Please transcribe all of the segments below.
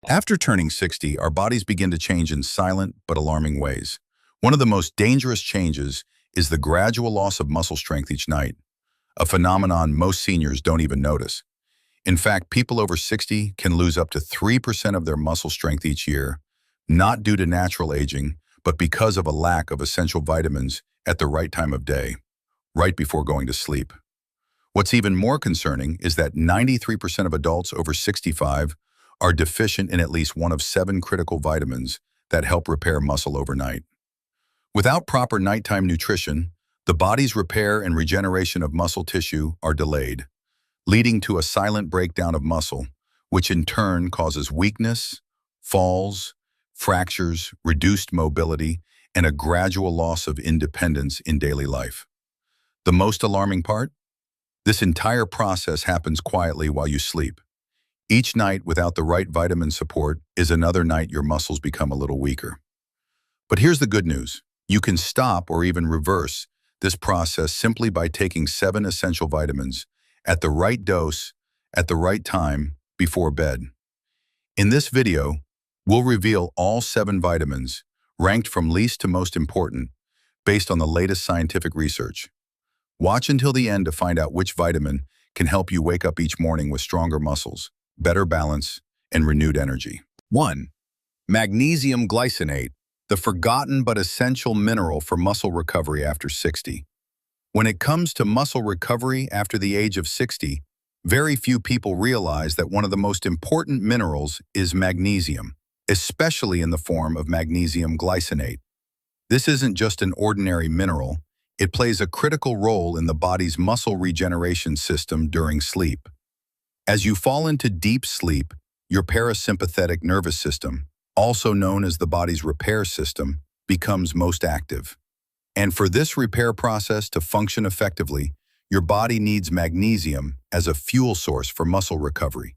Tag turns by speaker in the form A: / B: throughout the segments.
A: After turning 60, our bodies begin to change in silent but alarming ways. One of the most dangerous changes is the gradual loss of muscle strength each night, a phenomenon most seniors don't even notice. In fact, people over 60 can lose up to 3% of their muscle strength each year, not due to natural aging, but because of a lack of essential vitamins at the right time of day, right before going to sleep. What's even more concerning is that 93% of adults over 65 are deficient in at least one of 7 critical vitamins that help repair muscle overnight. Without proper nighttime nutrition, the body's repair and regeneration of muscle tissue are delayed, leading to a silent breakdown of muscle, which in turn causes weakness, falls, fractures, reduced mobility, and a gradual loss of independence in daily life. The most alarming part? This entire process happens quietly while you sleep. Each night without the right vitamin support is another night your muscles become a little weaker. But here's the good news. You can stop or even reverse this process simply by taking 7 essential vitamins at the right dose, at the right time, before bed. In this video, we'll reveal all 7 vitamins, ranked from least to most important, based on the latest scientific research. Watch until the end to find out which vitamin can help you wake up each morning with stronger muscles, better balance, and renewed energy. 1. Magnesium glycinate, the forgotten but essential mineral for muscle recovery after 60. When it comes to muscle recovery after the age of 60, very few people realize that one of the most important minerals is magnesium, especially in the form of magnesium glycinate. This isn't just an ordinary mineral, it plays a critical role in the body's muscle regeneration system during sleep. As you fall into deep sleep, your parasympathetic nervous system, also known as the body's repair system, becomes most active. And for this repair process to function effectively, your body needs magnesium as a fuel source for muscle recovery.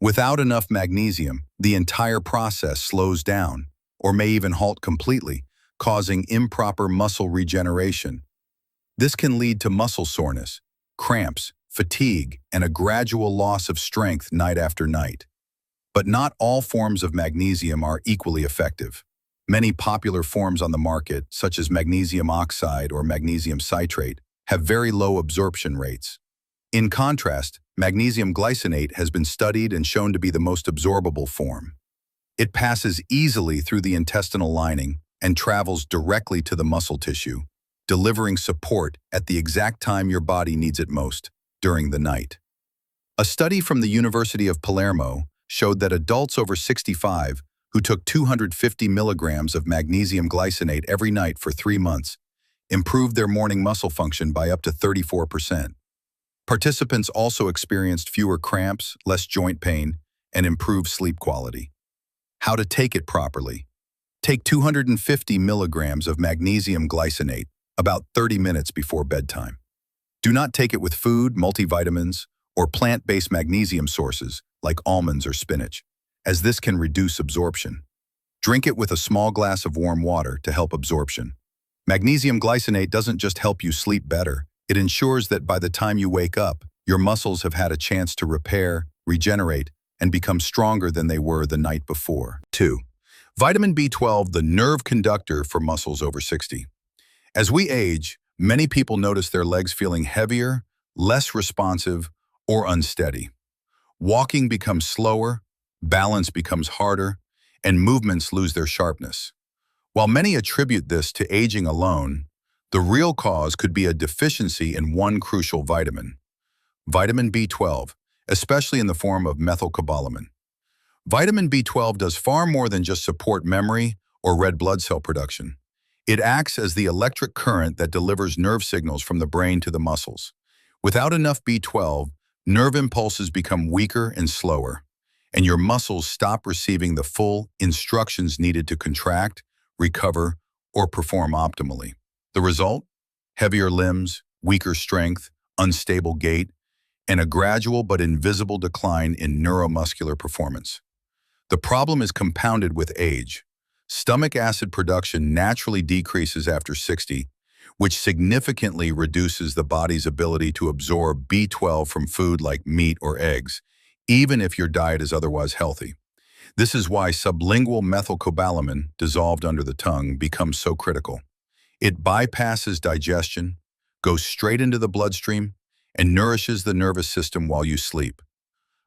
A: Without enough magnesium, the entire process slows down, or may even halt completely, causing improper muscle regeneration. This can lead to muscle soreness, cramps, fatigue, and a gradual loss of strength night after night. But not all forms of magnesium are equally effective. Many popular forms on the market, such as magnesium oxide or magnesium citrate, have very low absorption rates. In contrast, magnesium glycinate has been studied and shown to be the most absorbable form. It passes easily through the intestinal lining and travels directly to the muscle tissue, delivering support at the exact time your body needs it most, during the night. A study from the University of Palermo showed that adults over 65 who took 250 milligrams of magnesium glycinate every night for 3 months improved their morning muscle function by up to 34%. Participants also experienced fewer cramps, less joint pain, and improved sleep quality. How to take it properly? Take 250 milligrams of magnesium glycinate about 30 minutes before bedtime. Do not take it with food, multivitamins, or plant-based magnesium sources like almonds or spinach, as this can reduce absorption. Drink it with a small glass of warm water to help absorption. Magnesium glycinate doesn't just help you sleep better, it ensures that by the time you wake up, your muscles have had a chance to repair, regenerate, and become stronger than they were the night before. 2. Vitamin B12, the nerve conductor for muscles over 60. As we age, many people notice their legs feeling heavier, less responsive, or unsteady. Walking becomes slower, balance becomes harder, and movements lose their sharpness. While many attribute this to aging alone, the real cause could be a deficiency in one crucial vitamin, vitamin B12, especially in the form of methylcobalamin. Vitamin B12 does far more than just support memory or red blood cell production. It acts as the electric current that delivers nerve signals from the brain to the muscles. Without enough B12, nerve impulses become weaker and slower, and your muscles stop receiving the full instructions needed to contract, recover, or perform optimally. The result? Heavier limbs, weaker strength, unstable gait, and a gradual but invisible decline in neuromuscular performance. The problem is compounded with age. Stomach acid production naturally decreases after 60, which significantly reduces the body's ability to absorb B12 from food like meat or eggs, even if your diet is otherwise healthy. This is why sublingual methylcobalamin, dissolved under the tongue, becomes so critical. It bypasses digestion, goes straight into the bloodstream, and nourishes the nervous system while you sleep.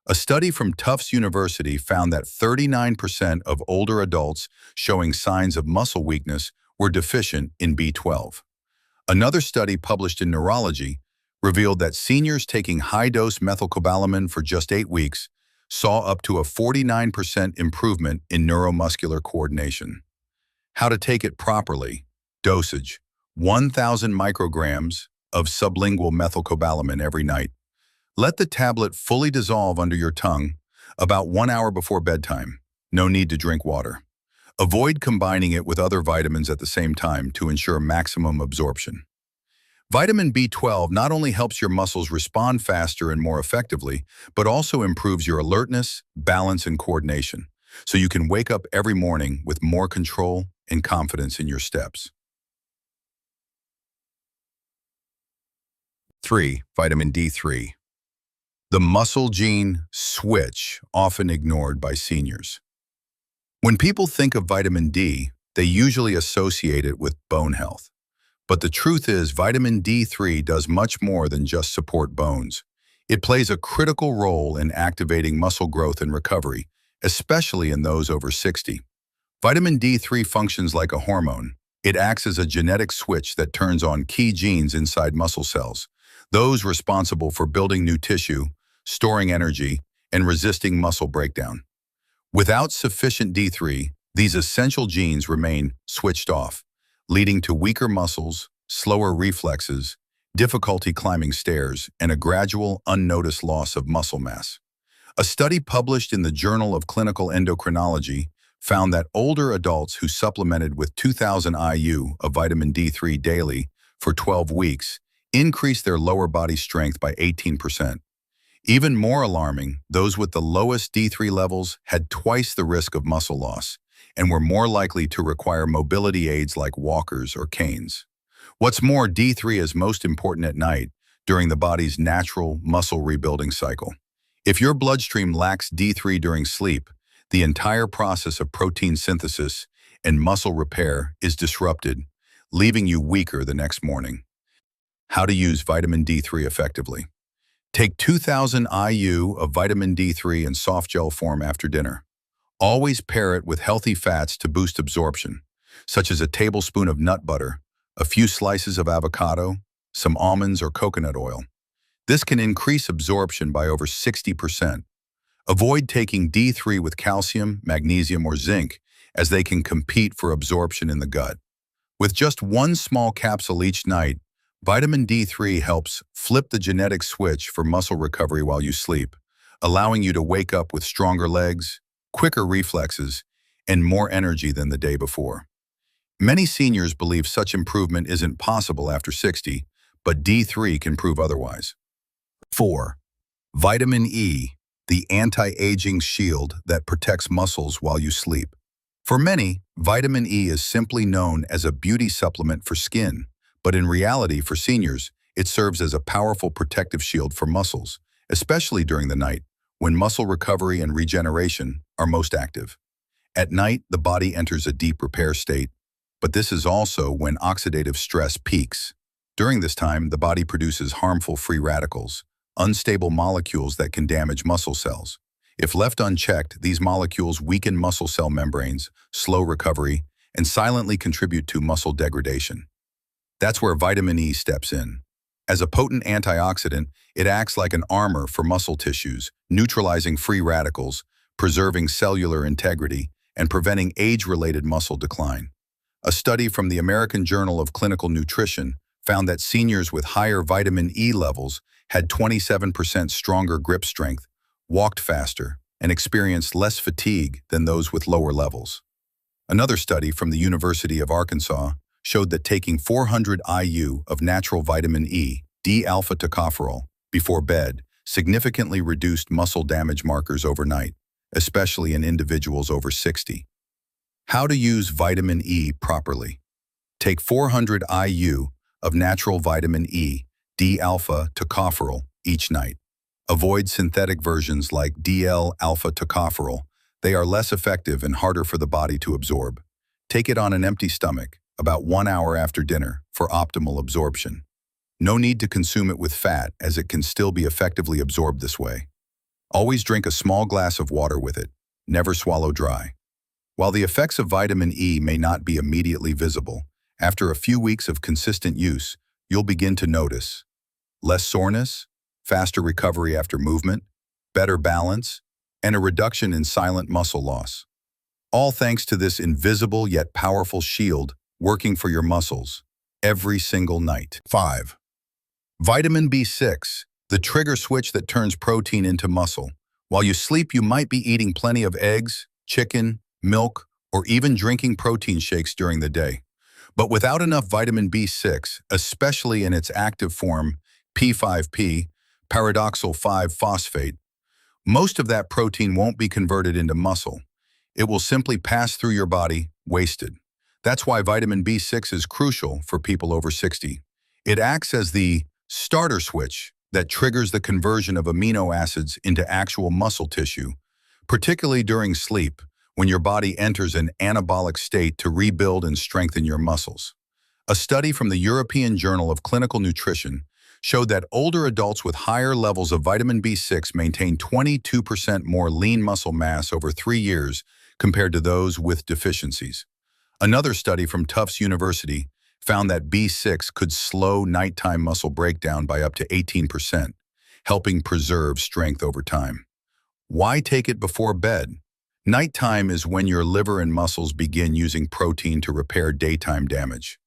A: A study from Tufts University found that 39% of older adults showing signs of muscle weakness were deficient in B12. Another study published in Neurology revealed that seniors taking high-dose methylcobalamin for just 8 weeks saw up to a 49% improvement in neuromuscular coordination. How to take it properly. Dosage: 1,000 micrograms of sublingual methylcobalamin every night. Let the tablet fully dissolve under your tongue about 1 hour before bedtime. No need to drink water. Avoid combining it with other vitamins at the same time to ensure maximum absorption. Vitamin B12 not only helps your muscles respond faster and more effectively, but also improves your alertness, balance, and coordination, so you can wake up every morning with more control and confidence in your steps. 3. Vitamin D3. The muscle gene switch, often ignored by seniors. When people think of vitamin D, they usually associate it with bone health. But the truth is, vitamin D3 does much more than just support bones. It plays a critical role in activating muscle growth and recovery, especially in those over 60. Vitamin D3 functions like a hormone. It acts as a genetic switch that turns on key genes inside muscle cells, those responsible for building new tissue, storing energy, and resisting muscle breakdown. Without sufficient D3, these essential genes remain switched off, leading to weaker muscles, slower reflexes, difficulty climbing stairs, and a gradual, unnoticed loss of muscle mass. A study published in the Journal of Clinical Endocrinology found that older adults who supplemented with 2,000 IU of vitamin D3 daily for 12 weeks increased their lower body strength by 18%. Even more alarming, those with the lowest D3 levels had twice the risk of muscle loss and were more likely to require mobility aids like walkers or canes. What's more, D3 is most important at night during the body's natural muscle rebuilding cycle. If your bloodstream lacks D3 during sleep, the entire process of protein synthesis and muscle repair is disrupted, leaving you weaker the next morning. How to use vitamin D3 effectively. Take 2,000 IU of vitamin D3 in soft gel form after dinner. Always pair it with healthy fats to boost absorption, such as a tablespoon of nut butter, a few slices of avocado, some almonds or coconut oil. This can increase absorption by over 60%. Avoid taking D3 with calcium, magnesium, or zinc, as they can compete for absorption in the gut. With just one small capsule each night, vitamin D3 helps flip the genetic switch for muscle recovery while you sleep, allowing you to wake up with stronger legs, quicker reflexes, and more energy than the day before. Many seniors believe such improvement isn't possible after 60, but D3 can prove otherwise. 4. Vitamin E, the anti-aging shield that protects muscles while you sleep. For many, vitamin E is simply known as a beauty supplement for skin, but in reality, for seniors, it serves as a powerful protective shield for muscles, especially during the night, when muscle recovery and regeneration are most active. At night, the body enters a deep repair state, but this is also when oxidative stress peaks. During this time, the body produces harmful free radicals, unstable molecules that can damage muscle cells. If left unchecked, these molecules weaken muscle cell membranes, slow recovery, and silently contribute to muscle degradation. That's where vitamin E steps in. As a potent antioxidant, it acts like an armor for muscle tissues, neutralizing free radicals, preserving cellular integrity, and preventing age-related muscle decline. A study from the American Journal of Clinical Nutrition found that seniors with higher vitamin E levels had 27% stronger grip strength, walked faster, and experienced less fatigue than those with lower levels. Another study from the University of Arkansas showed that taking 400 IU of natural vitamin E, D-alpha tocopherol, before bed significantly reduced muscle damage markers overnight, especially in individuals over 60. How to use vitamin E properly. Take 400 IU of natural vitamin E, D-alpha tocopherol, each night. Avoid synthetic versions like DL-alpha tocopherol They are less effective and harder for the body to absorb. Take it on an empty stomach, about 1 hour after dinner, for optimal absorption. No need to consume it with fat, as it can still be effectively absorbed this way. Always drink a small glass of water with it. Never swallow dry. While the effects of vitamin E may not be immediately visible, after a few weeks of consistent use, you'll begin to notice less soreness, faster recovery after movement, better balance, and a reduction in silent muscle loss. All thanks to this invisible yet powerful shield working for your muscles every single night. 5. Vitamin B6, the trigger switch that turns protein into muscle. While you sleep, you might be eating plenty of eggs, chicken, milk, or even drinking protein shakes during the day. But without enough vitamin B6, especially in its active form, P5P, pyridoxal 5-phosphate, most of that protein won't be converted into muscle. It will simply pass through your body, wasted. That's why vitamin B6 is crucial for people over 60. It acts as the starter switch that triggers the conversion of amino acids into actual muscle tissue, particularly during sleep, when your body enters an anabolic state to rebuild and strengthen your muscles. A study from the European Journal of Clinical Nutrition showed that older adults with higher levels of vitamin B6 maintained 22% more lean muscle mass over 3 years compared to those with deficiencies. Another study from Tufts University found that B6 could slow nighttime muscle breakdown by up to 18%, helping preserve strength over time. Why take it before bed? Nighttime is when your liver and muscles begin using protein to repair daytime damage.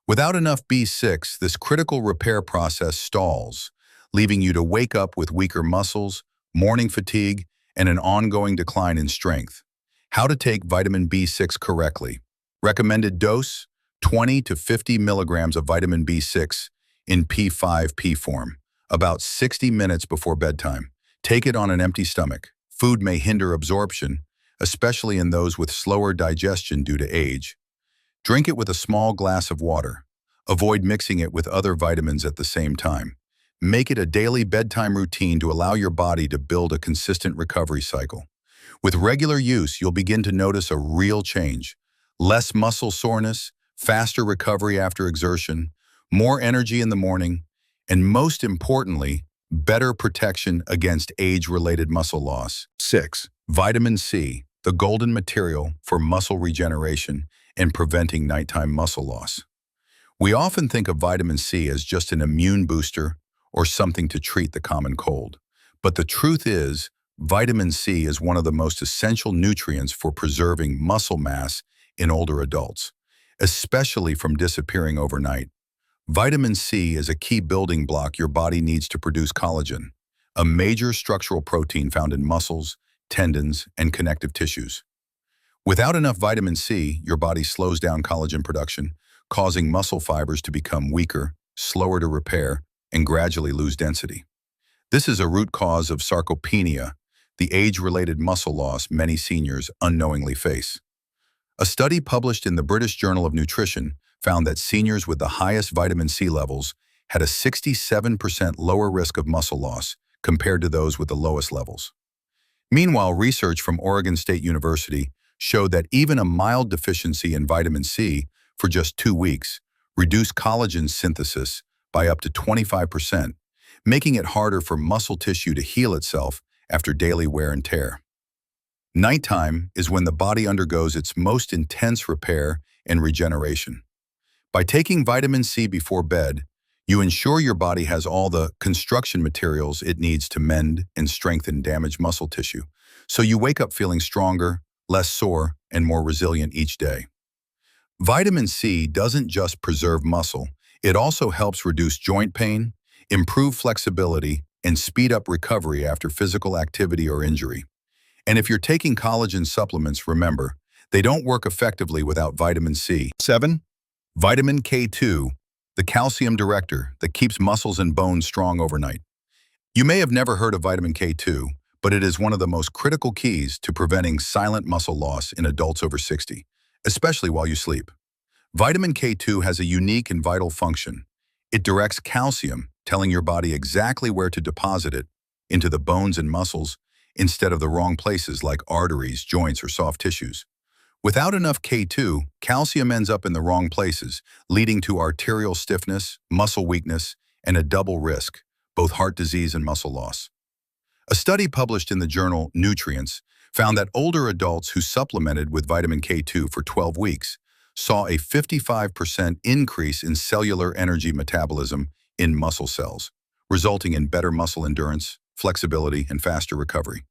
A: Without enough B6, this critical repair process stalls, leaving you to wake up with weaker muscles, morning fatigue, and an ongoing decline in strength. How to take vitamin B6 correctly. Recommended dose: 20 to 50 milligrams of vitamin B6 in P5P form, about 60 minutes before bedtime. Take it on an empty stomach. Food may hinder absorption, especially in those with slower digestion due to age. Drink it with a small glass of water. Avoid mixing it with other vitamins at the same time. Make it a daily bedtime routine to allow your body to build a consistent recovery cycle. With regular use, you'll begin to notice a real change. Less muscle soreness, faster recovery after exertion, more energy in the morning, and most importantly, better protection against age-related muscle loss. 6. Vitamin C, the golden material for muscle regeneration and preventing nighttime muscle loss. We often think of vitamin C as just an immune booster or something to treat the common cold. But the truth is, vitamin C is one of the most essential nutrients for preserving muscle mass in older adults, especially from disappearing overnight. Vitamin C is a key building block your body needs to produce collagen, a major structural protein found in muscles, tendons, and connective tissues. Without enough vitamin C, your body slows down collagen production, causing muscle fibers to become weaker, slower to repair, and gradually lose density. This is a root cause of sarcopenia, the age-related muscle loss many seniors unknowingly face. A study published in the British Journal of Nutrition found that seniors with the highest vitamin C levels had a 67% lower risk of muscle loss compared to those with the lowest levels. Meanwhile, research from Oregon State University showed that even a mild deficiency in vitamin C for just 2 weeks reduced collagen synthesis by up to 25%, making it harder for muscle tissue to heal itself after daily wear and tear. Nighttime is when the body undergoes its most intense repair and regeneration. By taking vitamin C before bed, you ensure your body has all the construction materials it needs to mend and strengthen damaged muscle tissue, so you wake up feeling stronger, less sore, and more resilient each day. Vitamin C doesn't just preserve muscle, it also helps reduce joint pain, improve flexibility, and speed up recovery after physical activity or injury. And if you're taking collagen supplements, remember, they don't work effectively without vitamin C. 7. Vitamin K2, the calcium director that keeps muscles and bones strong overnight. You may have never heard of vitamin K2, but it is one of the most critical keys to preventing silent muscle loss in adults over 60, especially while you sleep. Vitamin K2 has a unique and vital function. It directs calcium, telling your body exactly where to deposit it, into the bones and muscles, instead of the wrong places like arteries, joints, or soft tissues. Without enough K2, calcium ends up in the wrong places, leading to arterial stiffness, muscle weakness, and a double risk, both heart disease and muscle loss. A study published in the journal Nutrients found that older adults who supplemented with vitamin K2 for 12 weeks saw a 55% increase in cellular energy metabolism in muscle cells, resulting in better muscle endurance, flexibility, and faster recovery.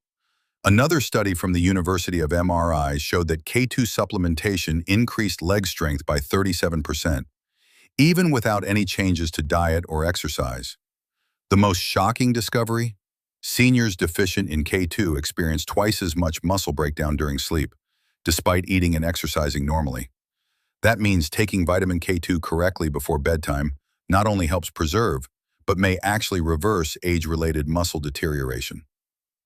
A: Another study from the University of MRI showed that K2 supplementation increased leg strength by 37%, even without any changes to diet or exercise. The most shocking discovery? Seniors deficient in K2 experience twice as much muscle breakdown during sleep, despite eating and exercising normally. That means taking vitamin K2 correctly before bedtime not only helps preserve, but may actually reverse age-related muscle deterioration.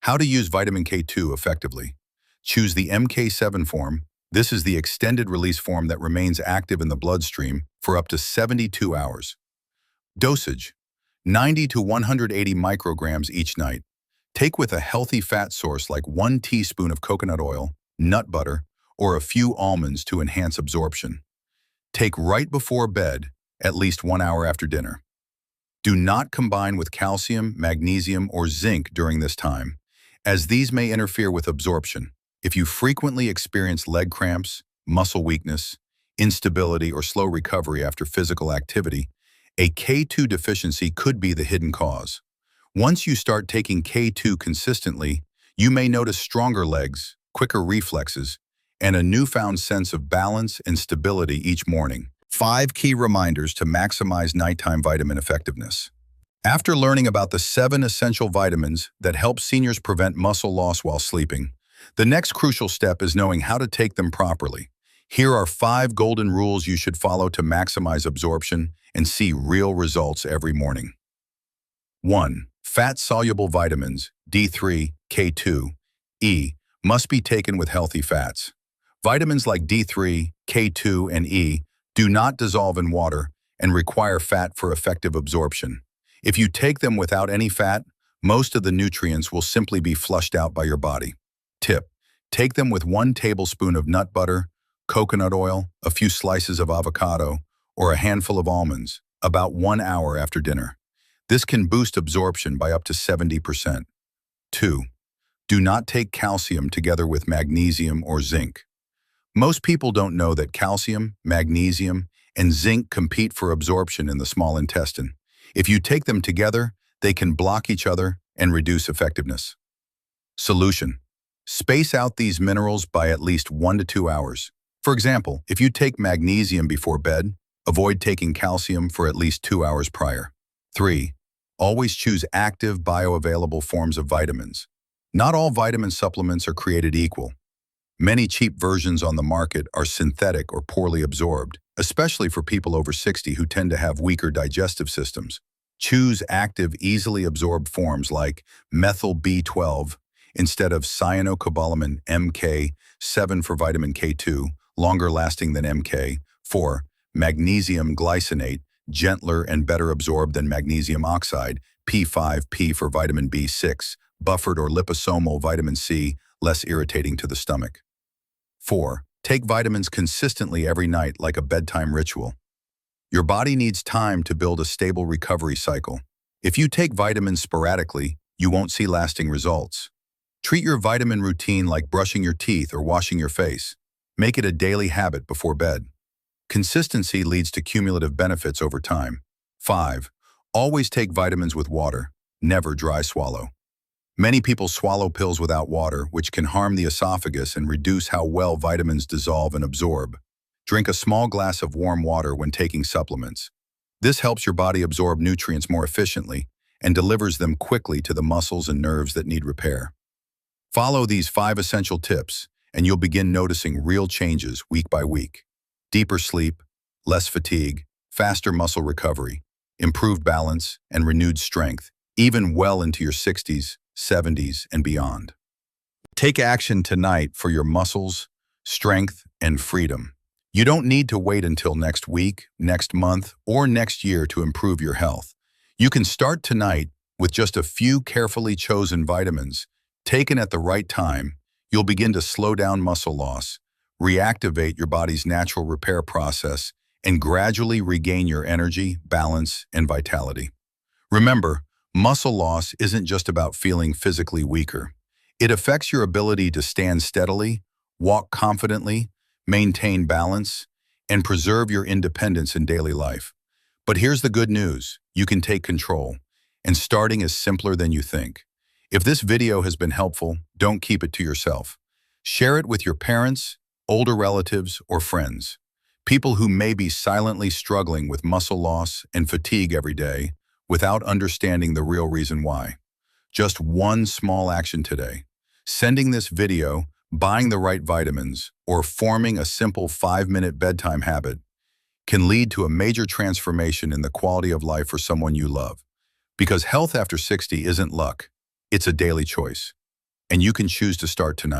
A: How to use vitamin K2 effectively? Choose the MK7 form. This is the extended-release form that remains active in the bloodstream for up to 72 hours. Dosage: 90 to 180 micrograms each night. Take with a healthy fat source like 1 teaspoon of coconut oil, nut butter, or a few almonds to enhance absorption. Take right before bed, at least 1 hour after dinner. Do not combine with calcium, magnesium, or zinc during this time, as these may interfere with absorption. If you frequently experience leg cramps, muscle weakness, instability, or slow recovery after physical activity, a K2 deficiency could be the hidden cause. Once you start taking K2 consistently, you may notice stronger legs, quicker reflexes, and a newfound sense of balance and stability each morning. 5 key reminders to maximize nighttime vitamin effectiveness. After learning about the 7 essential vitamins that help seniors prevent muscle loss while sleeping, the next crucial step is knowing how to take them properly. Here are 5 golden rules you should follow to maximize absorption and see real results every morning. 1. Fat-soluble vitamins, D3, K2, E, must be taken with healthy fats. Vitamins like D3, K2, and E do not dissolve in water and require fat for effective absorption. If you take them without any fat, most of the nutrients will simply be flushed out by your body. Tip: take them with 1 tablespoon of nut butter, coconut oil, a few slices of avocado, or a handful of almonds, about 1 hour after dinner. This can boost absorption by up to 70%. 2. Do not take calcium together with magnesium or zinc. Most people don't know that calcium, magnesium, and zinc compete for absorption in the small intestine. If you take them together, they can block each other and reduce effectiveness. Solution: space out these minerals by at least 1 to 2 hours. For example, if you take magnesium before bed, avoid taking calcium for at least 2 hours prior. 3. Always choose active, bioavailable forms of vitamins. Not all vitamin supplements are created equal. Many cheap versions on the market are synthetic or poorly absorbed, especially for people over 60 who tend to have weaker digestive systems. Choose active, easily absorbed forms like methyl B12 instead of cyanocobalamin MK7 for vitamin K2, longer lasting than MK. 4. Magnesium glycinate, gentler and better absorbed than magnesium oxide, P5P for vitamin B6, buffered or liposomal vitamin C, less irritating to the stomach. 4. Take vitamins consistently every night like a bedtime ritual. Your body needs time to build a stable recovery cycle. If you take vitamins sporadically, you won't see lasting results. Treat your vitamin routine like brushing your teeth or washing your face. Make it a daily habit before bed. Consistency leads to cumulative benefits over time. 5. Always take vitamins with water. Never dry swallow. Many people swallow pills without water, which can harm the esophagus and reduce how well vitamins dissolve and absorb. Drink a small glass of warm water when taking supplements. This helps your body absorb nutrients more efficiently and delivers them quickly to the muscles and nerves that need repair. Follow these 5 essential tips, and you'll begin noticing real changes week by week. Deeper sleep, less fatigue, faster muscle recovery, improved balance, and renewed strength, even well into your 60s, 70s, and beyond. Take action tonight for your muscles, strength, and freedom. You don't need to wait until next week, next month, or next year to improve your health. You can start tonight with just a few carefully chosen vitamins, Taken at the right time, you'll begin to slow down muscle loss, reactivate your body's natural repair process, and gradually regain your energy, balance, and vitality. Remember, muscle loss isn't just about feeling physically weaker. It affects your ability to stand steadily, walk confidently, maintain balance, and preserve your independence in daily life. But here's the good news: you can take control, and starting is simpler than you think. If this video has been helpful, don't keep it to yourself. Share it with your parents, older relatives, or friends, people who may be silently struggling with muscle loss and fatigue every day without understanding the real reason why. Just one small action today: sending this video, buying the right vitamins, or forming a simple 5-minute bedtime habit can lead to a major transformation in the quality of life for someone you love. Because health after 60 isn't luck, it's a daily choice. And you can choose to start tonight.